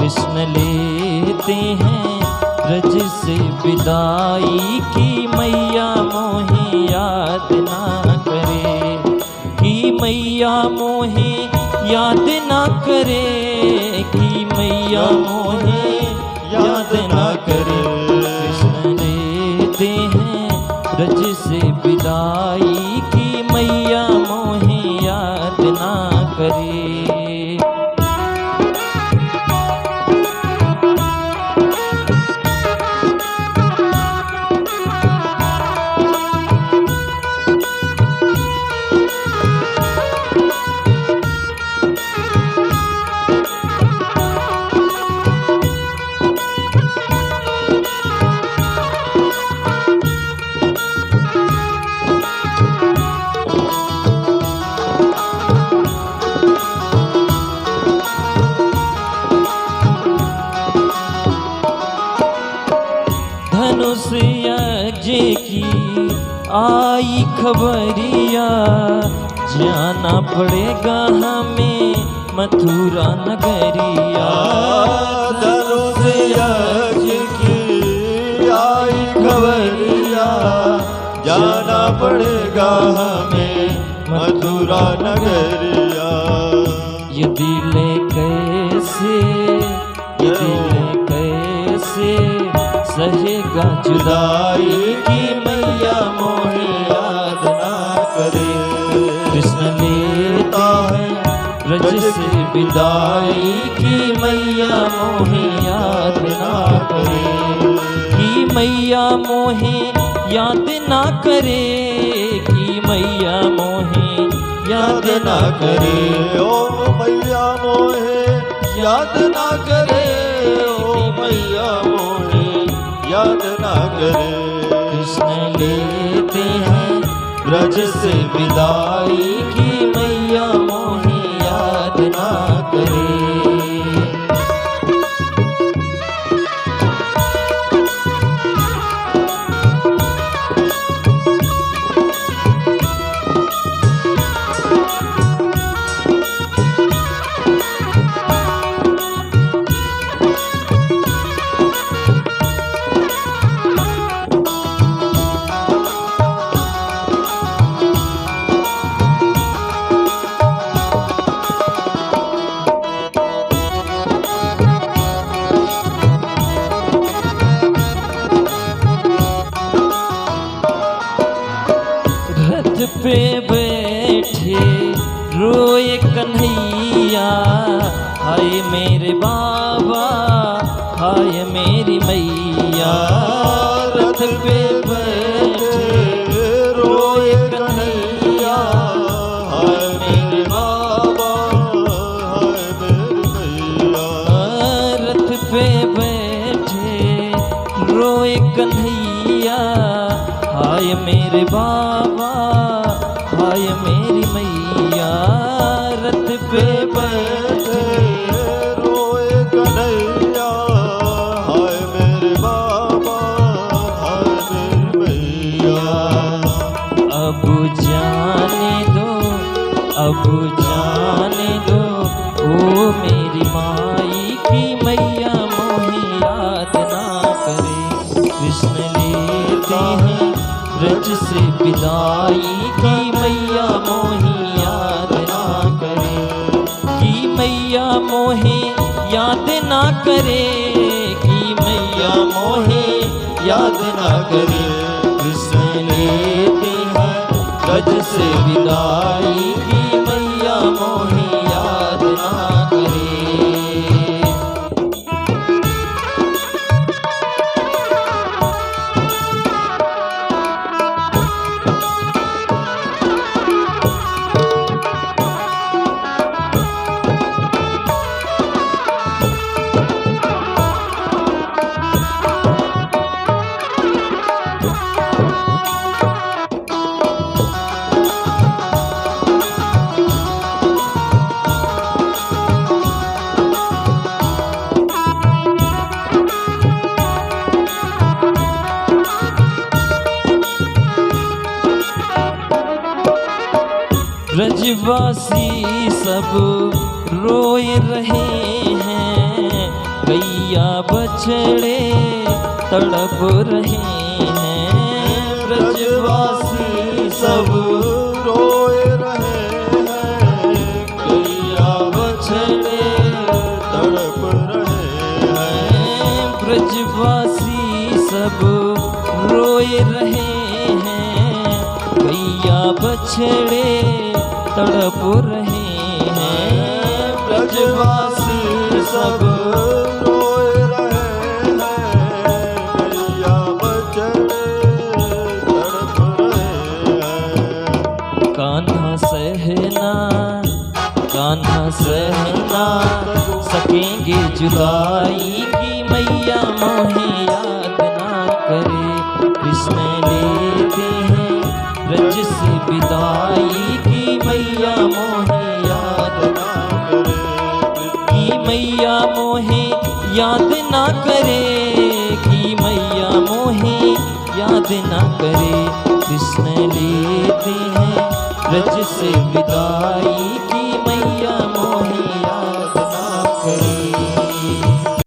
कृष्ण लेते हैं ब्रज से विदाई की मैया मोहे याद ना करे, कि मैया मोहे याद ना करे, कि मैया मोहे याद ना करे। कृष्ण लेते हैं ब्रज से विदाई की मैया मोहे याद ना करे। धनुष यज्ञ की आई खबरिया, जाना पड़ेगा हमें मथुरा नगरिया। धनुष यज्ञ की आई खबरिया, जाना पड़ेगा हमें मथुरा नगरिया। ये दिल कैसे, ये दिल कैसे सहेगा जुदाई की मैया मोहे याद ना करे। कृष्ण लेता है ब्रज से विदाई की मैया मोहे याद ना करे, कि मैया मोहे याद ना करे, कि मैया मोहे याद ना करे। ओ मैया मोहे याद ना करे, ओ मैया मोहे याद ना करे। कृष्ण लेते हैं ब्रज से विदाई की मैया मोहे याद ना करे। पे बैठे रोए कन्हैया, हाय मेरे बाबा हाय मेरी मैया। रथ पे बैठे रोए कन्हैया, हाय मेरे बाबा हाय मेरी मैया। रथ पे बैठे रोए कन्हैया, हाय मेरे बाबा हाय मेरी मैया। रथ पे बैठे रोए कन्हैया, हाय मेरे बाबा हाय मेरी मैया। अब जाने दो, अब जाने दो ओ मेरी माई की मैया मोहे याद ना करे। कृष्ण लेते हैं ब्रज से विदाई की मैया मोहे याद ना करे, कि मैया मोहे याद ना करे, कि मैया मोहे याद ना करे। कृष्ण लेते हैं ब्रज से विदाई की मैया मोहे याद ना करे। ब्रजवासी सब रोए रहे हैं, गैया बछड़े तड़प रहे हैं। ब्रजवासी सब रोए रहे हैं, गैया बछड़े तड़प रहे हैं। ब्रजवासी सब रोए रहे हैं, गैया बछड़े तड़प रहे हैं। ब्रजवासी सब रोए रहे हैं, गैया बछड़े तड़प रहे हैं। कान्हा सहना सकेंगे जुदाई की, मैया मोहे याद ना करे। कृष्ण लेते हैं ब्रज से विदाई की, मैया मोहे याद ना की, मैया मोहे याद ना करे, कि मैया मोहे याद ना करे। कृष्ण लेते हैं ब्रज से विदाई की,